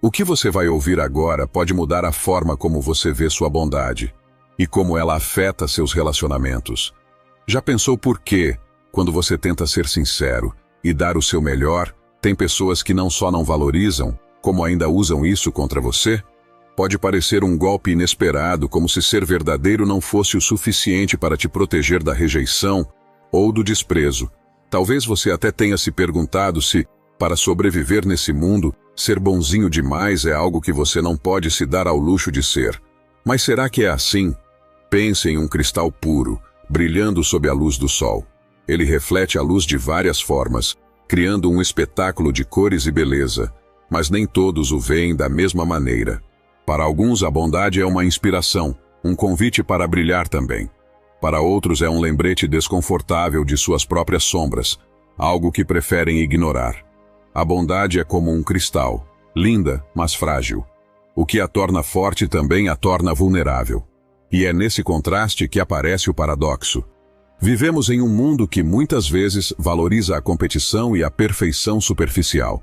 O que você vai ouvir agora pode mudar a forma como você vê sua bondade e como ela afeta seus relacionamentos. Já pensou por quê, quando você tenta ser sincero e dar o seu melhor, tem pessoas que não só não valorizam, como ainda usam isso contra você? Pode parecer um golpe inesperado, como se ser verdadeiro não fosse o suficiente para te proteger da rejeição ou do desprezo. Talvez você até tenha se perguntado se, para sobreviver nesse mundo, ser bonzinho demais é algo que você não pode se dar ao luxo de ser. Mas será que é assim? Pense em um cristal puro, brilhando sob a luz do sol. Ele reflete a luz de várias formas, criando um espetáculo de cores e beleza, mas nem todos o veem da mesma maneira. Para alguns, a bondade é uma inspiração, um convite para brilhar também. Para outros, é um lembrete desconfortável de suas próprias sombras, algo que preferem ignorar. A bondade é como um cristal, linda, mas frágil. O que a torna forte também a torna vulnerável. E é nesse contraste que aparece o paradoxo. Vivemos em um mundo que muitas vezes valoriza a competição e a perfeição superficial.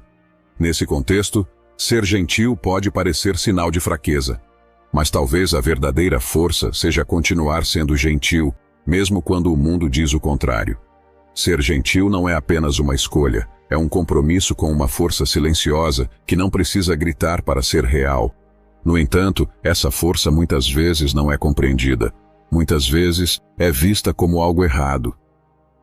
Nesse contexto, ser gentil pode parecer sinal de fraqueza. Mas talvez a verdadeira força seja continuar sendo gentil, mesmo quando o mundo diz o contrário. Ser gentil não é apenas uma escolha, é um compromisso com uma força silenciosa que não precisa gritar para ser real. No entanto, essa força muitas vezes não é compreendida. Muitas vezes é vista como algo errado.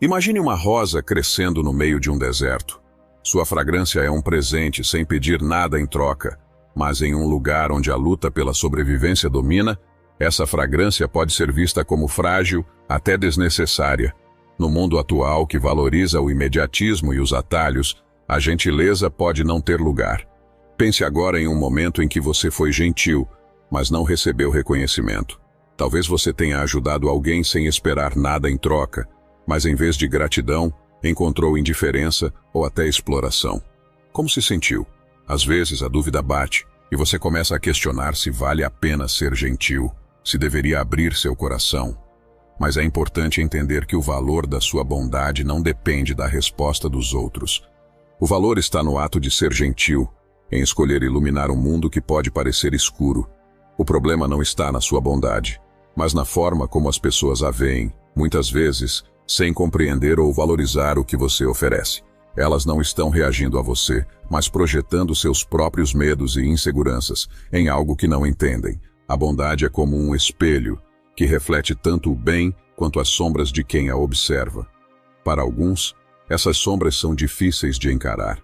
Imagine uma rosa crescendo no meio de um deserto. Sua fragrância é um presente sem pedir nada em troca, mas em um lugar onde a luta pela sobrevivência domina, essa fragrância pode ser vista como frágil, até desnecessária. No mundo atual que valoriza o imediatismo e os atalhos, a gentileza pode não ter lugar. Pense agora em um momento em que você foi gentil, mas não recebeu reconhecimento. Talvez você tenha ajudado alguém sem esperar nada em troca, mas em vez de gratidão, encontrou indiferença ou até exploração. Como se sentiu? Às vezes a dúvida bate e você começa a questionar se vale a pena ser gentil, se deveria abrir seu coração. Mas é importante entender que o valor da sua bondade não depende da resposta dos outros. O valor está no ato de ser gentil, em escolher iluminar um mundo que pode parecer escuro. O problema não está na sua bondade, mas na forma como as pessoas a veem, muitas vezes, sem compreender ou valorizar o que você oferece. Elas não estão reagindo a você, mas projetando seus próprios medos e inseguranças em algo que não entendem. A bondade é como um espelho, que reflete tanto o bem quanto as sombras de quem a observa. Para alguns, essas sombras são difíceis de encarar.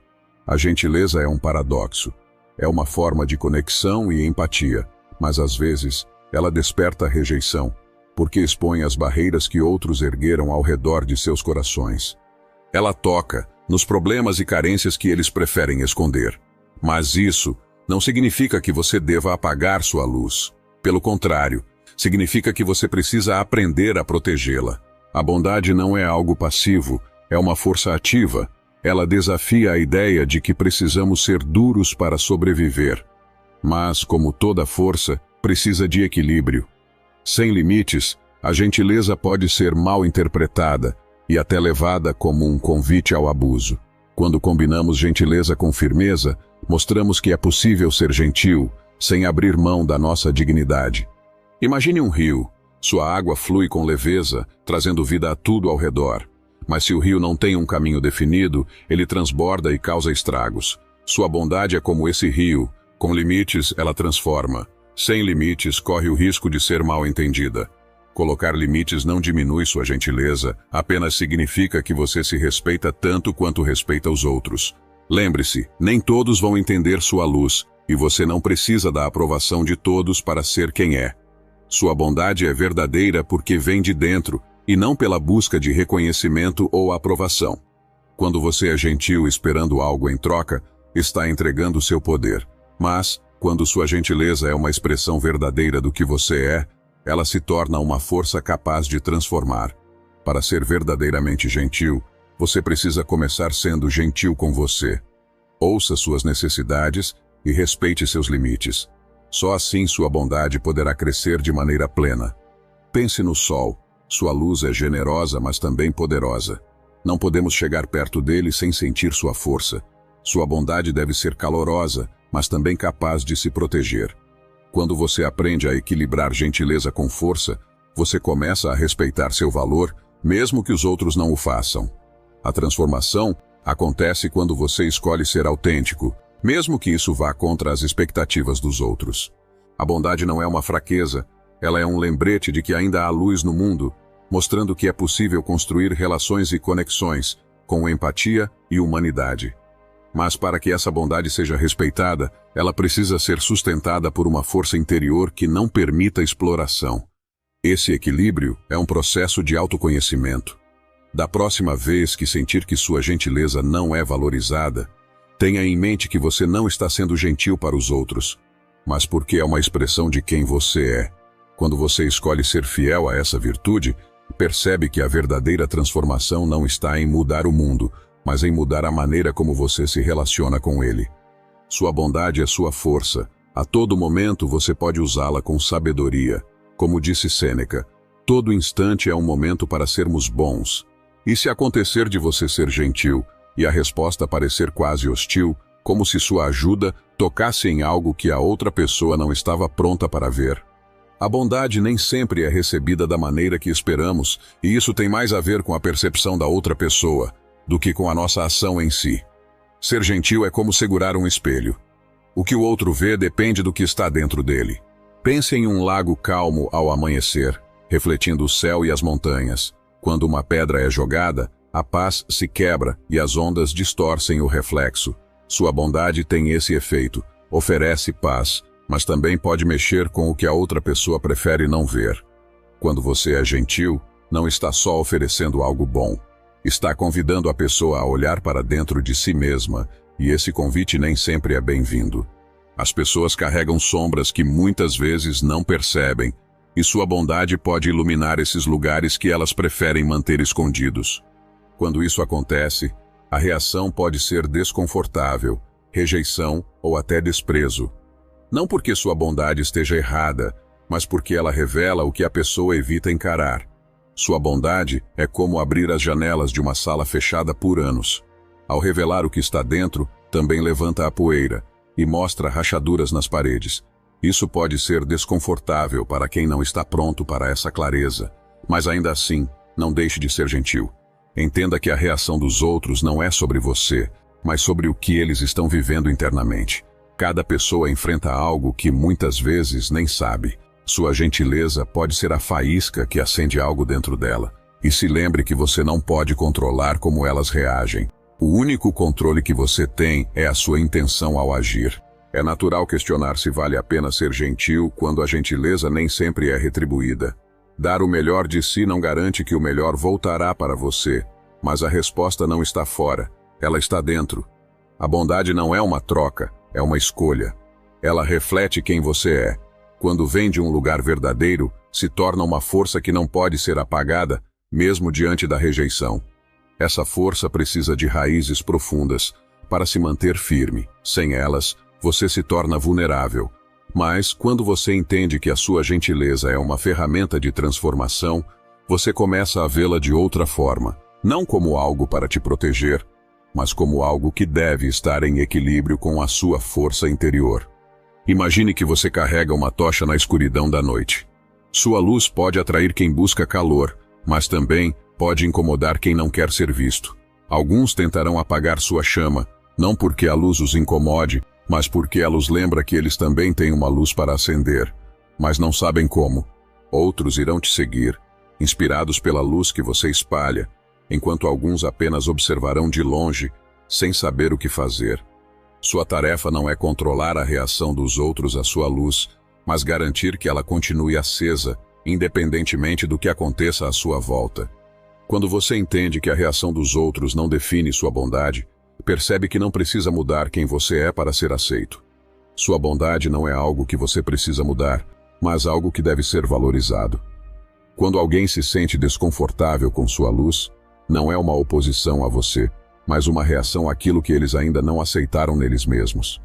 A gentileza é um paradoxo. É uma forma de conexão e empatia, mas às vezes ela desperta rejeição, porque expõe as barreiras que outros ergueram ao redor de seus corações. Ela toca nos problemas e carências que eles preferem esconder. Mas isso não significa que você deva apagar sua luz. Pelo contrário, significa que você precisa aprender a protegê-la. A bondade não é algo passivo, é uma força ativa. Ela desafia a ideia de que precisamos ser duros para sobreviver. Mas, como toda força, precisa de equilíbrio. Sem limites, a gentileza pode ser mal interpretada e até levada como um convite ao abuso. Quando combinamos gentileza com firmeza, mostramos que é possível ser gentil, sem abrir mão da nossa dignidade. Imagine um rio. Sua água flui com leveza, trazendo vida a tudo ao redor. Mas se o rio não tem um caminho definido, ele transborda e causa estragos. Sua bondade é como esse rio. Com limites, ela transforma. Sem limites, corre o risco de ser mal entendida. Colocar limites não diminui sua gentileza, apenas significa que você se respeita tanto quanto respeita os outros. Lembre-se, nem todos vão entender sua luz, e você não precisa da aprovação de todos para ser quem é. Sua bondade é verdadeira porque vem de dentro, e não pela busca de reconhecimento ou aprovação. Quando você é gentil esperando algo em troca, está entregando seu poder. Mas, quando sua gentileza é uma expressão verdadeira do que você é, ela se torna uma força capaz de transformar. Para ser verdadeiramente gentil, você precisa começar sendo gentil com você. Ouça suas necessidades e respeite seus limites. Só assim sua bondade poderá crescer de maneira plena. Pense no sol. Sua luz é generosa, mas também poderosa. Não podemos chegar perto dele sem sentir sua força. Sua bondade deve ser calorosa, mas também capaz de se proteger. Quando você aprende a equilibrar gentileza com força, você começa a respeitar seu valor, mesmo que os outros não o façam. A transformação acontece quando você escolhe ser autêntico, mesmo que isso vá contra as expectativas dos outros. A bondade não é uma fraqueza, ela é um lembrete de que ainda há luz no mundo, mostrando que é possível construir relações e conexões com empatia e humanidade. Mas para que essa bondade seja respeitada, ela precisa ser sustentada por uma força interior que não permita exploração. Esse equilíbrio é um processo de autoconhecimento. Da próxima vez que sentir que sua gentileza não é valorizada, tenha em mente que você não está sendo gentil para os outros, mas porque é uma expressão de quem você é. Quando você escolhe ser fiel a essa virtude, percebe que a verdadeira transformação não está em mudar o mundo, mas em mudar a maneira como você se relaciona com ele. Sua bondade é sua força. A todo momento você pode usá-la com sabedoria. Como disse Sêneca, todo instante é um momento para sermos bons. E se acontecer de você ser gentil, e a resposta parecer quase hostil, como se sua ajuda tocasse em algo que a outra pessoa não estava pronta para ver. A bondade nem sempre é recebida da maneira que esperamos, e isso tem mais a ver com a percepção da outra pessoa do que com a nossa ação em si. Ser gentil é como segurar um espelho. O que o outro vê depende do que está dentro dele. Pense em um lago calmo ao amanhecer, refletindo o céu e as montanhas. Quando uma pedra é jogada, a paz se quebra e as ondas distorcem o reflexo. Sua bondade tem esse efeito, oferece paz, mas também pode mexer com o que a outra pessoa prefere não ver. Quando você é gentil, não está só oferecendo algo bom. Está convidando a pessoa a olhar para dentro de si mesma, e esse convite nem sempre é bem-vindo. As pessoas carregam sombras que muitas vezes não percebem, e sua bondade pode iluminar esses lugares que elas preferem manter escondidos. Quando isso acontece, a reação pode ser desconfortável, rejeição ou até desprezo. Não porque sua bondade esteja errada, mas porque ela revela o que a pessoa evita encarar. Sua bondade é como abrir as janelas de uma sala fechada por anos. Ao revelar o que está dentro, também levanta a poeira e mostra rachaduras nas paredes. Isso pode ser desconfortável para quem não está pronto para essa clareza, mas ainda assim, não deixe de ser gentil. Entenda que a reação dos outros não é sobre você, mas sobre o que eles estão vivendo internamente. Cada pessoa enfrenta algo que muitas vezes nem sabe. Sua gentileza pode ser a faísca que acende algo dentro dela. E se lembre que você não pode controlar como elas reagem. O único controle que você tem é a sua intenção ao agir. É natural questionar se vale a pena ser gentil quando a gentileza nem sempre é retribuída. Dar o melhor de si não garante que o melhor voltará para você, mas a resposta não está fora, ela está dentro. A bondade não é uma troca, é uma escolha. Ela reflete quem você é. Quando vem de um lugar verdadeiro, se torna uma força que não pode ser apagada, mesmo diante da rejeição. Essa força precisa de raízes profundas para se manter firme. Sem elas, você se torna vulnerável. Mas, quando você entende que a sua gentileza é uma ferramenta de transformação, você começa a vê-la de outra forma, não como algo para te proteger, mas como algo que deve estar em equilíbrio com a sua força interior. Imagine que você carrega uma tocha na escuridão da noite. Sua luz pode atrair quem busca calor, mas também pode incomodar quem não quer ser visto. Alguns tentarão apagar sua chama, não porque a luz os incomode, mas porque ela os lembra que eles também têm uma luz para acender, mas não sabem como. Outros irão te seguir, inspirados pela luz que você espalha, enquanto alguns apenas observarão de longe, sem saber o que fazer. Sua tarefa não é controlar a reação dos outros à sua luz, mas garantir que ela continue acesa, independentemente do que aconteça à sua volta. Quando você entende que a reação dos outros não define sua bondade, percebe que não precisa mudar quem você é para ser aceito. Sua bondade não é algo que você precisa mudar, mas algo que deve ser valorizado. Quando alguém se sente desconfortável com sua luz, não é uma oposição a você, mas uma reação àquilo que eles ainda não aceitaram neles mesmos.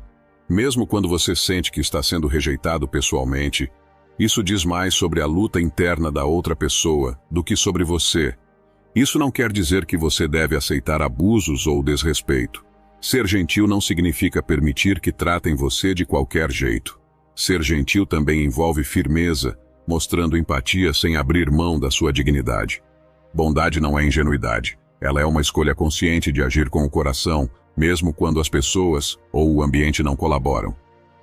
Mesmo quando você sente que está sendo rejeitado pessoalmente, isso diz mais sobre a luta interna da outra pessoa do que sobre você. Isso não quer dizer que você deve aceitar abusos ou desrespeito. Ser gentil não significa permitir que tratem você de qualquer jeito. Ser gentil também envolve firmeza, mostrando empatia sem abrir mão da sua dignidade. Bondade não é ingenuidade. Ela é uma escolha consciente de agir com o coração, mesmo quando as pessoas ou o ambiente não colaboram.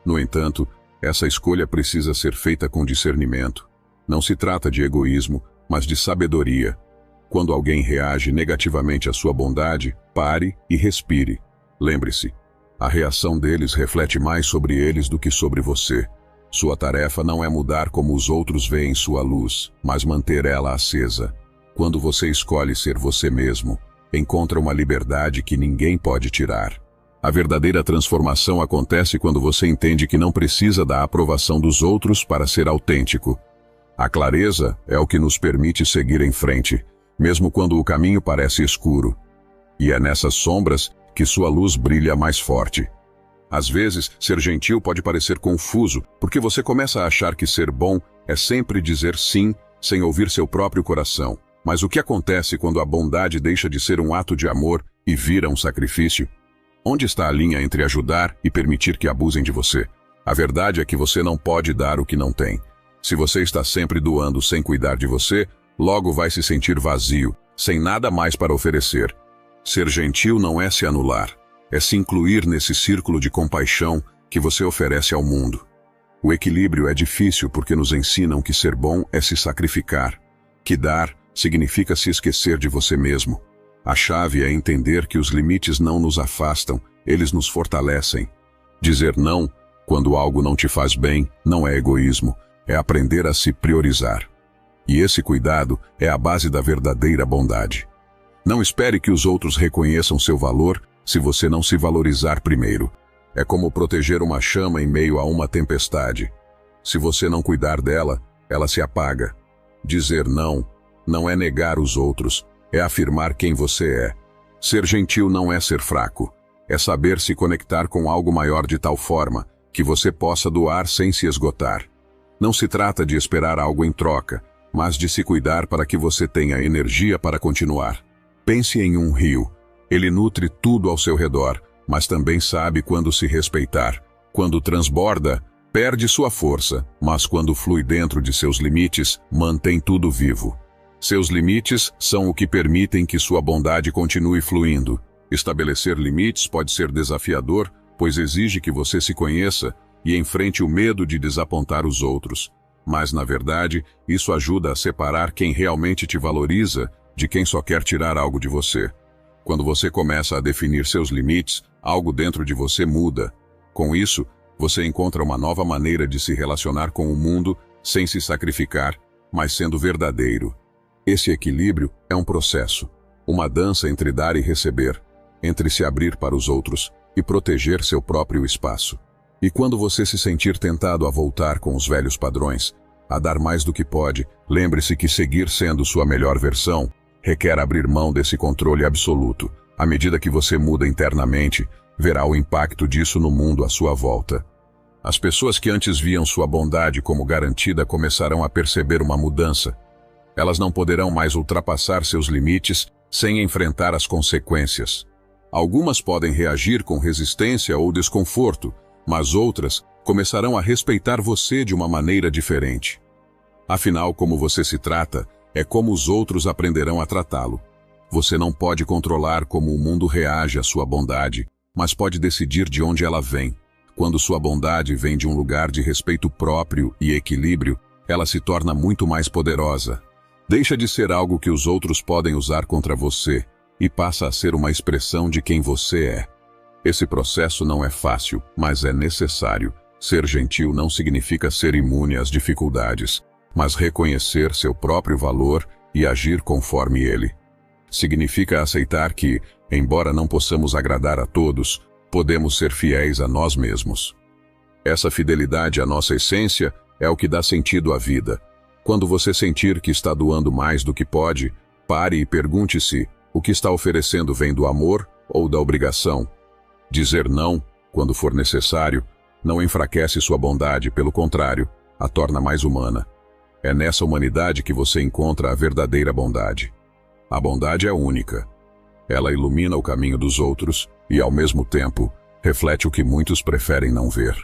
No entanto, essa escolha precisa ser feita com discernimento. Não se trata de egoísmo, mas de sabedoria. Quando alguém reage negativamente à sua bondade, pare e respire. Lembre-se, a reação deles reflete mais sobre eles do que sobre você. Sua tarefa não é mudar como os outros veem sua luz, mas manter ela acesa. Quando você escolhe ser você mesmo, encontra uma liberdade que ninguém pode tirar. A verdadeira transformação acontece quando você entende que não precisa da aprovação dos outros para ser autêntico. A clareza é o que nos permite seguir em frente, mesmo quando o caminho parece escuro. E é nessas sombras que sua luz brilha mais forte. Às vezes, ser gentil pode parecer confuso, porque você começa a achar que ser bom é sempre dizer sim, sem ouvir seu próprio coração. Mas o que acontece quando a bondade deixa de ser um ato de amor e vira um sacrifício? Onde está a linha entre ajudar e permitir que abusem de você? A verdade é que você não pode dar o que não tem. Se você está sempre doando sem cuidar de você, logo vai se sentir vazio, sem nada mais para oferecer. Ser gentil não é se anular, é se incluir nesse círculo de compaixão que você oferece ao mundo. O equilíbrio é difícil porque nos ensinam que ser bom é se sacrificar, que dar significa se esquecer de você mesmo. A chave é entender que os limites não nos afastam, eles nos fortalecem. Dizer não, quando algo não te faz bem, não é egoísmo, é aprender a se priorizar. E esse cuidado é a base da verdadeira bondade. Não espere que os outros reconheçam seu valor se você não se valorizar primeiro. É como proteger uma chama em meio a uma tempestade. Se você não cuidar dela, ela se apaga. Dizer não é negar os outros, é afirmar quem você é. Ser gentil não é ser fraco, é saber se conectar com algo maior de tal forma que você possa doar sem se esgotar. Não se trata de esperar algo em troca, mas de se cuidar para que você tenha energia para continuar. Pense em um rio. Ele nutre tudo ao seu redor, mas também sabe quando se respeitar. Quando transborda, perde sua força, mas quando flui dentro de seus limites, mantém tudo vivo. Seus limites são o que permitem que sua bondade continue fluindo. Estabelecer limites pode ser desafiador, pois exige que você se conheça e enfrente o medo de desapontar os outros. Mas, na verdade, isso ajuda a separar quem realmente te valoriza de quem só quer tirar algo de você. Quando você começa a definir seus limites, algo dentro de você muda. Com isso, você encontra uma nova maneira de se relacionar com o mundo sem se sacrificar, mas sendo verdadeiro. Esse equilíbrio é um processo, uma dança entre dar e receber, entre se abrir para os outros e proteger seu próprio espaço. E quando você se sentir tentado a voltar com os velhos padrões, a dar mais do que pode, lembre-se que seguir sendo sua melhor versão requer abrir mão desse controle absoluto. À medida que você muda internamente, verá o impacto disso no mundo à sua volta. As pessoas que antes viam sua bondade como garantida começarão a perceber uma mudança. Elas não poderão mais ultrapassar seus limites sem enfrentar as consequências. Algumas podem reagir com resistência ou desconforto, mas outras começarão a respeitar você de uma maneira diferente. Afinal, como você se trata, é como os outros aprenderão a tratá-lo. Você não pode controlar como o mundo reage à sua bondade, mas pode decidir de onde ela vem. Quando sua bondade vem de um lugar de respeito próprio e equilíbrio, ela se torna muito mais poderosa. Deixa de ser algo que os outros podem usar contra você e passa a ser uma expressão de quem você é. Esse processo não é fácil, mas é necessário. Ser gentil não significa ser imune às dificuldades, mas reconhecer seu próprio valor e agir conforme ele. Significa aceitar que, embora não possamos agradar a todos, podemos ser fiéis a nós mesmos. Essa fidelidade à nossa essência é o que dá sentido à vida. Quando você sentir que está doando mais do que pode, pare e pergunte-se: o que está oferecendo vem do amor ou da obrigação? Dizer não, quando for necessário, não enfraquece sua bondade, pelo contrário, a torna mais humana. É nessa humanidade que você encontra a verdadeira bondade. A bondade é única. Ela ilumina o caminho dos outros e, ao mesmo tempo, reflete o que muitos preferem não ver.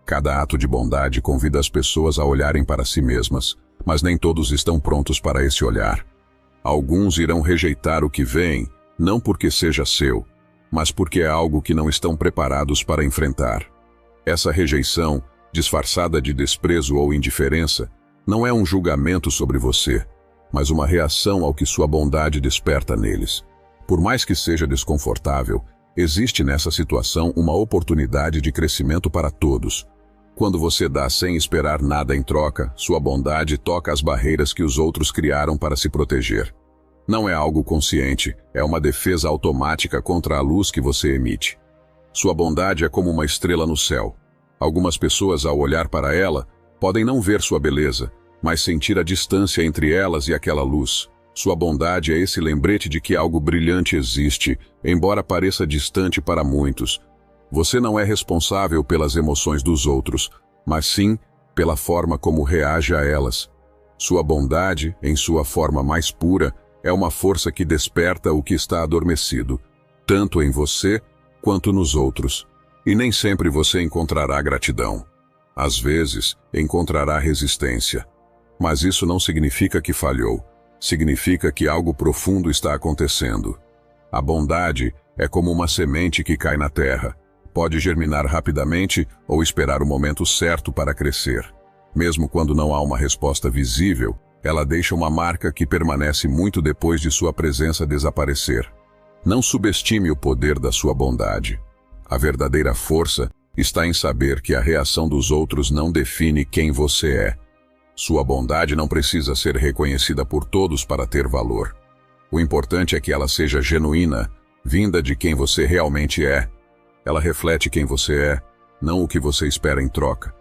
Cada ato de bondade convida as pessoas a olharem para si mesmas, mas nem todos estão prontos para esse olhar. Alguns irão rejeitar o que veem, não porque seja seu, mas porque é algo que não estão preparados para enfrentar. Essa rejeição, disfarçada de desprezo ou indiferença, não é um julgamento sobre você, mas uma reação ao que sua bondade desperta neles. Por mais que seja desconfortável, existe nessa situação uma oportunidade de crescimento para todos. Quando você dá sem esperar nada em troca, sua bondade toca as barreiras que os outros criaram para se proteger. Não é algo consciente, é uma defesa automática contra a luz que você emite. Sua bondade é como uma estrela no céu. Algumas pessoas, ao olhar para ela, podem não ver sua beleza, mas sentir a distância entre elas e aquela luz. Sua bondade é esse lembrete de que algo brilhante existe, embora pareça distante para muitos. Você não é responsável pelas emoções dos outros, mas sim pela forma como reage a elas. Sua bondade, em sua forma mais pura, é uma força que desperta o que está adormecido, tanto em você quanto nos outros. E nem sempre você encontrará gratidão. Às vezes, encontrará resistência. Mas isso não significa que falhou. Significa que algo profundo está acontecendo. A bondade é como uma semente que cai na terra. Pode germinar rapidamente ou esperar o momento certo para crescer. Mesmo quando não há uma resposta visível, ela deixa uma marca que permanece muito depois de sua presença desaparecer. Não subestime o poder da sua bondade. A verdadeira força está em saber que a reação dos outros não define quem você é. Sua bondade não precisa ser reconhecida por todos para ter valor. O importante é que ela seja genuína, vinda de quem você realmente é. Ela reflete quem você é, não o que você espera em troca.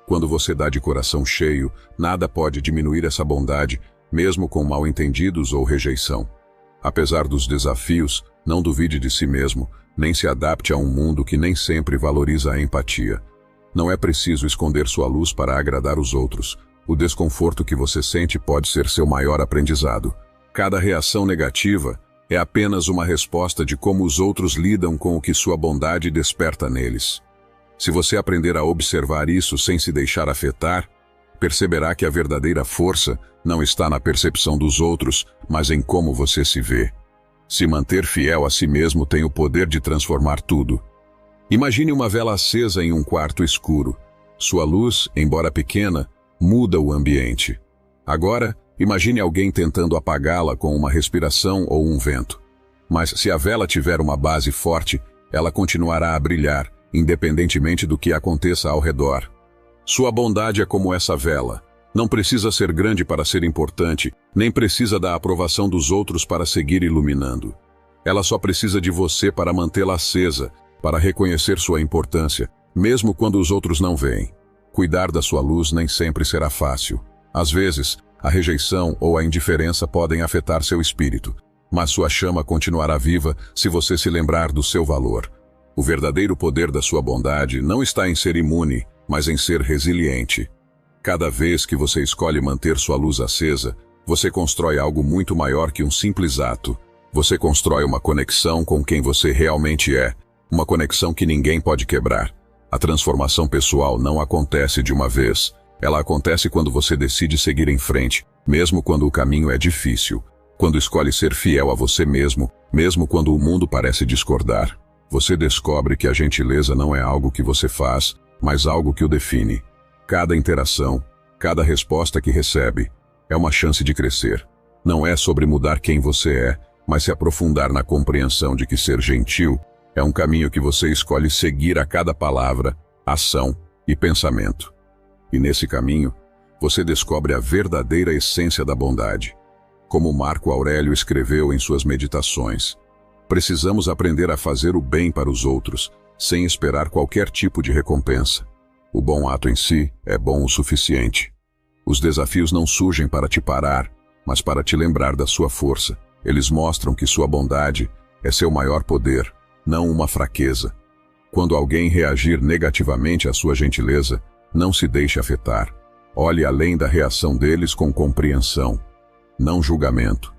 Quando você dá de coração cheio, nada pode diminuir essa bondade, mesmo com mal-entendidos ou rejeição. Apesar dos desafios, não duvide de si mesmo, nem se adapte a um mundo que nem sempre valoriza a empatia. Não é preciso esconder sua luz para agradar os outros. O desconforto que você sente pode ser seu maior aprendizado. Cada reação negativa é apenas uma resposta de como os outros lidam com o que sua bondade desperta neles. Se você aprender a observar isso sem se deixar afetar, perceberá que a verdadeira força não está na percepção dos outros, mas em como você se vê. Se manter fiel a si mesmo tem o poder de transformar tudo. Imagine uma vela acesa em um quarto escuro. Sua luz, embora pequena, muda o ambiente. Agora, imagine alguém tentando apagá-la com uma respiração ou um vento. Mas se a vela tiver uma base forte, ela continuará a brilhar, independentemente do que aconteça ao redor. Sua bondade é como essa vela. Não precisa ser grande para ser importante, nem precisa da aprovação dos outros para seguir iluminando. Ela só precisa de você para mantê-la acesa, para reconhecer sua importância, mesmo quando os outros não veem. Cuidar da sua luz nem sempre será fácil. Às vezes, a rejeição ou a indiferença podem afetar seu espírito, mas sua chama continuará viva se você se lembrar do seu valor. O verdadeiro poder da sua bondade não está em ser imune, mas em ser resiliente. Cada vez que você escolhe manter sua luz acesa, você constrói algo muito maior que um simples ato. Você constrói uma conexão com quem você realmente é, uma conexão que ninguém pode quebrar. A transformação pessoal não acontece de uma vez. Ela acontece quando você decide seguir em frente, mesmo quando o caminho é difícil. Quando escolhe ser fiel a você mesmo, mesmo quando o mundo parece discordar. Você descobre que a gentileza não é algo que você faz, mas algo que o define. Cada interação, cada resposta que recebe, é uma chance de crescer. Não é sobre mudar quem você é, mas se aprofundar na compreensão de que ser gentil é um caminho que você escolhe seguir a cada palavra, ação e pensamento. E nesse caminho, você descobre a verdadeira essência da bondade. Como Marco Aurélio escreveu em suas meditações, precisamos aprender a fazer o bem para os outros, sem esperar qualquer tipo de recompensa. O bom ato em si é bom o suficiente. Os desafios não surgem para te parar, mas para te lembrar da sua força. Eles mostram que sua bondade é seu maior poder, não uma fraqueza. Quando alguém reagir negativamente à sua gentileza, não se deixe afetar. Olhe além da reação deles com compreensão, não julgamento.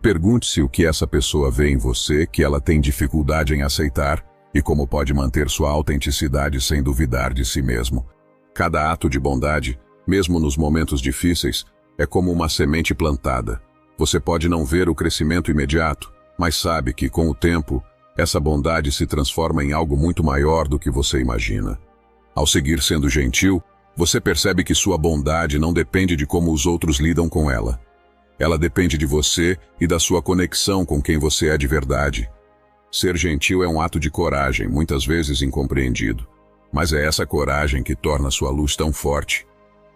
Pergunte-se o que essa pessoa vê em você que ela tem dificuldade em aceitar e como pode manter sua autenticidade sem duvidar de si mesmo. Cada ato de bondade, mesmo nos momentos difíceis, é como uma semente plantada. Você pode não ver o crescimento imediato, mas sabe que, com o tempo, essa bondade se transforma em algo muito maior do que você imagina. Ao seguir sendo gentil, você percebe que sua bondade não depende de como os outros lidam com ela. Ela depende de você e da sua conexão com quem você é de verdade. Ser gentil é um ato de coragem, muitas vezes incompreendido. Mas é essa coragem que torna sua luz tão forte.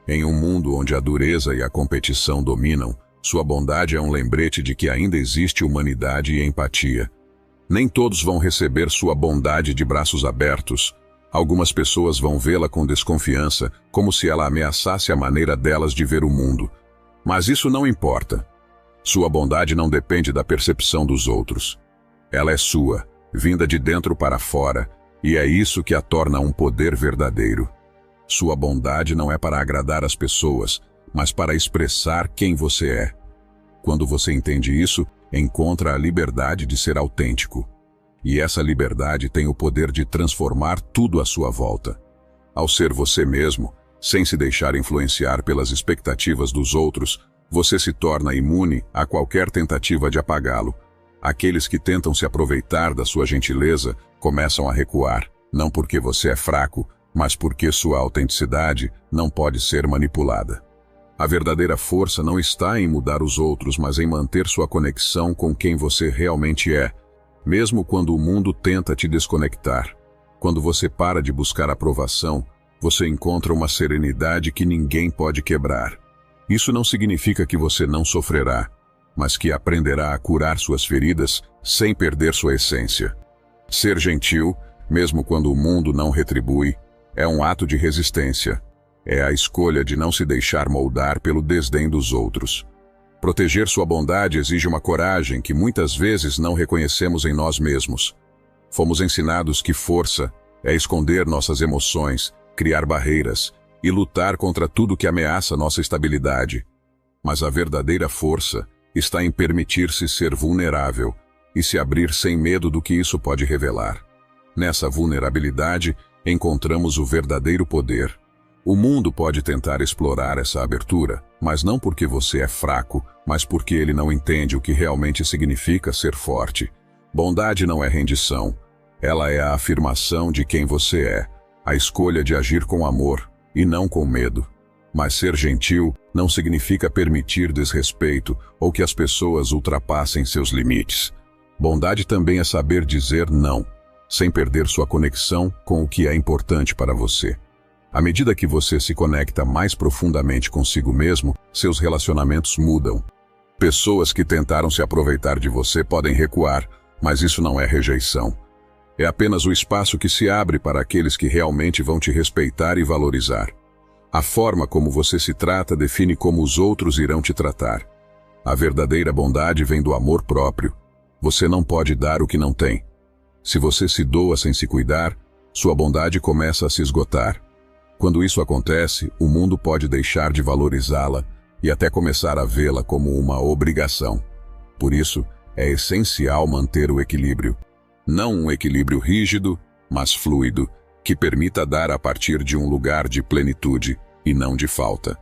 Em um mundo onde a dureza e a competição dominam, sua bondade é um lembrete de que ainda existe humanidade e empatia. Nem todos vão receber sua bondade de braços abertos. Algumas pessoas vão vê-la com desconfiança, como se ela ameaçasse a maneira delas de ver o mundo. Mas isso não importa. Sua bondade não depende da percepção dos outros. Ela é sua, vinda de dentro para fora, e é isso que a torna um poder verdadeiro. Sua bondade não é para agradar as pessoas, mas para expressar quem você é. Quando você entende isso, encontra a liberdade de ser autêntico. E essa liberdade tem o poder de transformar tudo à sua volta. Ao ser você mesmo, sem se deixar influenciar pelas expectativas dos outros, você se torna imune a qualquer tentativa de apagá-lo. Aqueles que tentam se aproveitar da sua gentileza começam a recuar, não porque você é fraco, mas porque sua autenticidade não pode ser manipulada. A verdadeira força não está em mudar os outros, mas em manter sua conexão com quem você realmente é, mesmo quando o mundo tenta te desconectar. Quando você para de buscar aprovação, você encontra uma serenidade que ninguém pode quebrar. Isso não significa que você não sofrerá, mas que aprenderá a curar suas feridas sem perder sua essência. Ser gentil, mesmo quando o mundo não retribui, é um ato de resistência. É a escolha de não se deixar moldar pelo desdém dos outros. Proteger sua bondade exige uma coragem que muitas vezes não reconhecemos em nós mesmos. Fomos ensinados que força é esconder nossas emoções, criar barreiras e lutar contra tudo que ameaça nossa estabilidade. Mas a verdadeira força está em permitir-se ser vulnerável e se abrir sem medo do que isso pode revelar. Nessa vulnerabilidade, encontramos o verdadeiro poder. O mundo pode tentar explorar essa abertura, mas não porque você é fraco, mas porque ele não entende o que realmente significa ser forte. Bondade não é rendição. Ela é a afirmação de quem você é, a escolha de agir com amor e não com medo. Mas ser gentil não significa permitir desrespeito ou que as pessoas ultrapassem seus limites. Bondade também é saber dizer não, sem perder sua conexão com o que é importante para você. À medida que você se conecta mais profundamente consigo mesmo, seus relacionamentos mudam. Pessoas que tentaram se aproveitar de você podem recuar, mas isso não é rejeição. É apenas o espaço que se abre para aqueles que realmente vão te respeitar e valorizar. A forma como você se trata define como os outros irão te tratar. A verdadeira bondade vem do amor próprio. Você não pode dar o que não tem. Se você se doa sem se cuidar, sua bondade começa a se esgotar. Quando isso acontece, o mundo pode deixar de valorizá-la e até começar a vê-la como uma obrigação. Por isso, é essencial manter o equilíbrio. Não um equilíbrio rígido, mas fluido, que permita dar a partir de um lugar de plenitude e não de falta.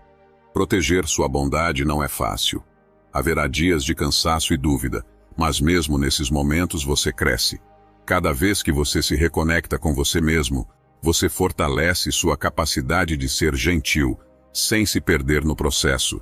Proteger sua bondade não é fácil. Haverá dias de cansaço e dúvida, mas mesmo nesses momentos você cresce. Cada vez que você se reconecta com você mesmo, você fortalece sua capacidade de ser gentil, sem se perder no processo.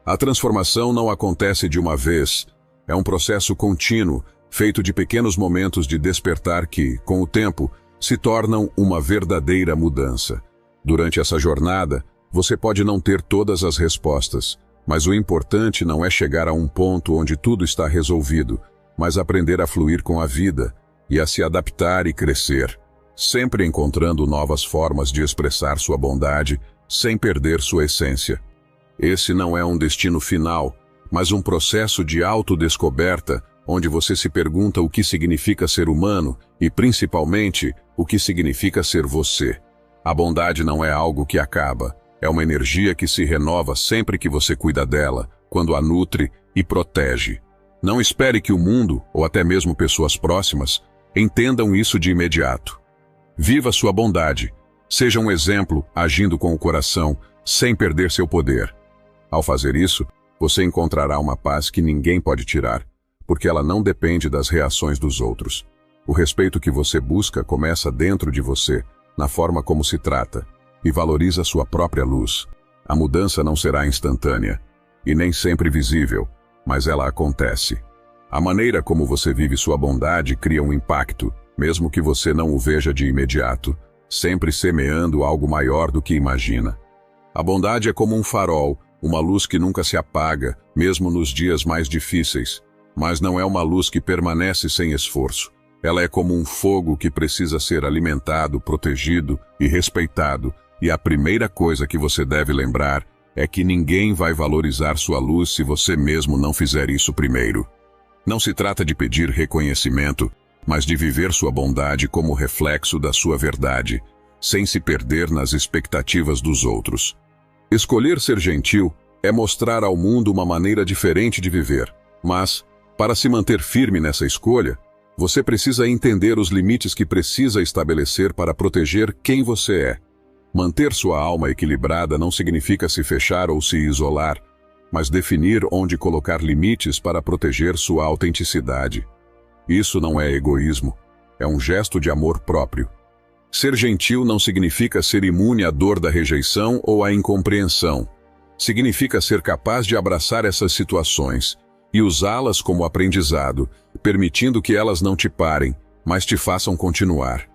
A transformação não acontece de uma vez. É um processo contínuo, feito de pequenos momentos de despertar que, com o tempo, se tornam uma verdadeira mudança. Durante essa jornada, você pode não ter todas as respostas, mas o importante não é chegar a um ponto onde tudo está resolvido, mas aprender a fluir com a vida e a se adaptar e crescer, sempre encontrando novas formas de expressar sua bondade sem perder sua essência. Esse não é um destino final, mas um processo de autodescoberta onde você se pergunta o que significa ser humano e, principalmente, o que significa ser você. A bondade não é algo que acaba, é uma energia que se renova sempre que você cuida dela, quando a nutre e protege. Não espere que o mundo, ou até mesmo pessoas próximas, Entendam isso de imediato. Viva sua bondade. Seja um exemplo, agindo com o coração, sem perder seu poder. Ao fazer isso, você encontrará uma paz que ninguém pode tirar, porque ela não depende das reações dos outros. O respeito que você busca começa dentro de você, na forma como se trata, e valoriza sua própria luz. A mudança não será instantânea, e nem sempre visível, mas ela acontece. A maneira como você vive sua bondade cria um impacto, mesmo que você não o veja de imediato, sempre semeando algo maior do que imagina. A bondade é como um farol, uma luz que nunca se apaga, mesmo nos dias mais difíceis, mas não é uma luz que permanece sem esforço. Ela é como um fogo que precisa ser alimentado, protegido e respeitado, e a primeira coisa que você deve lembrar é que ninguém vai valorizar sua luz se você mesmo não fizer isso primeiro. Não se trata de pedir reconhecimento, mas de viver sua bondade como reflexo da sua verdade, sem se perder nas expectativas dos outros. Escolher ser gentil é mostrar ao mundo uma maneira diferente de viver, mas, para se manter firme nessa escolha, você precisa entender os limites que precisa estabelecer para proteger quem você é. Manter sua alma equilibrada não significa se fechar ou se isolar, mas definir onde colocar limites para proteger sua autenticidade. Isso não é egoísmo, é um gesto de amor próprio. Ser gentil não significa ser imune à dor da rejeição ou à incompreensão. Significa ser capaz de abraçar essas situações e usá-las como aprendizado, permitindo que elas não te parem, mas te façam continuar.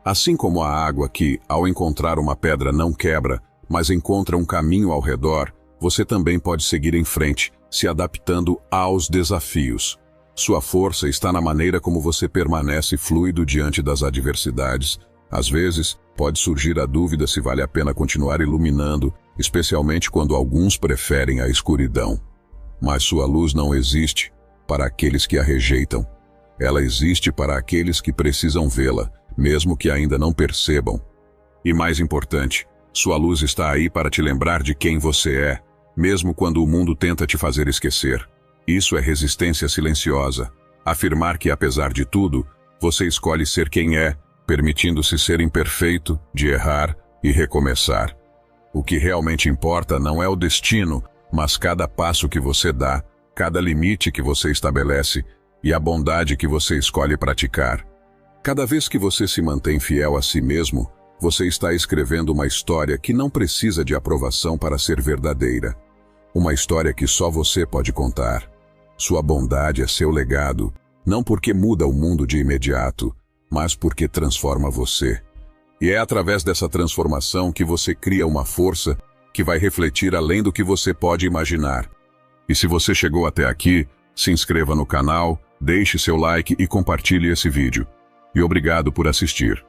Assim como a água que, ao encontrar uma pedra, não quebra, mas encontra um caminho ao redor, você também pode seguir em frente, se adaptando aos desafios. Sua força está na maneira como você permanece fluido diante das adversidades. Às vezes, pode surgir a dúvida se vale a pena continuar iluminando, especialmente quando alguns preferem a escuridão. Mas sua luz não existe para aqueles que a rejeitam. Ela existe para aqueles que precisam vê-la, mesmo que ainda não percebam. E mais importante, sua luz está aí para te lembrar de quem você é, mesmo quando o mundo tenta te fazer esquecer. Isso é resistência silenciosa. Afirmar que, apesar de tudo, você escolhe ser quem é, permitindo-se ser imperfeito, de errar e recomeçar. O que realmente importa não é o destino, mas cada passo que você dá, cada limite que você estabelece e a bondade que você escolhe praticar. Cada vez que você se mantém fiel a si mesmo, você está escrevendo uma história que não precisa de aprovação para ser verdadeira. Uma história que só você pode contar. Sua bondade é seu legado, não porque muda o mundo de imediato, mas porque transforma você. E é através dessa transformação que você cria uma força que vai refletir além do que você pode imaginar. E se você chegou até aqui, se inscreva no canal, deixe seu like e compartilhe esse vídeo. E obrigado por assistir.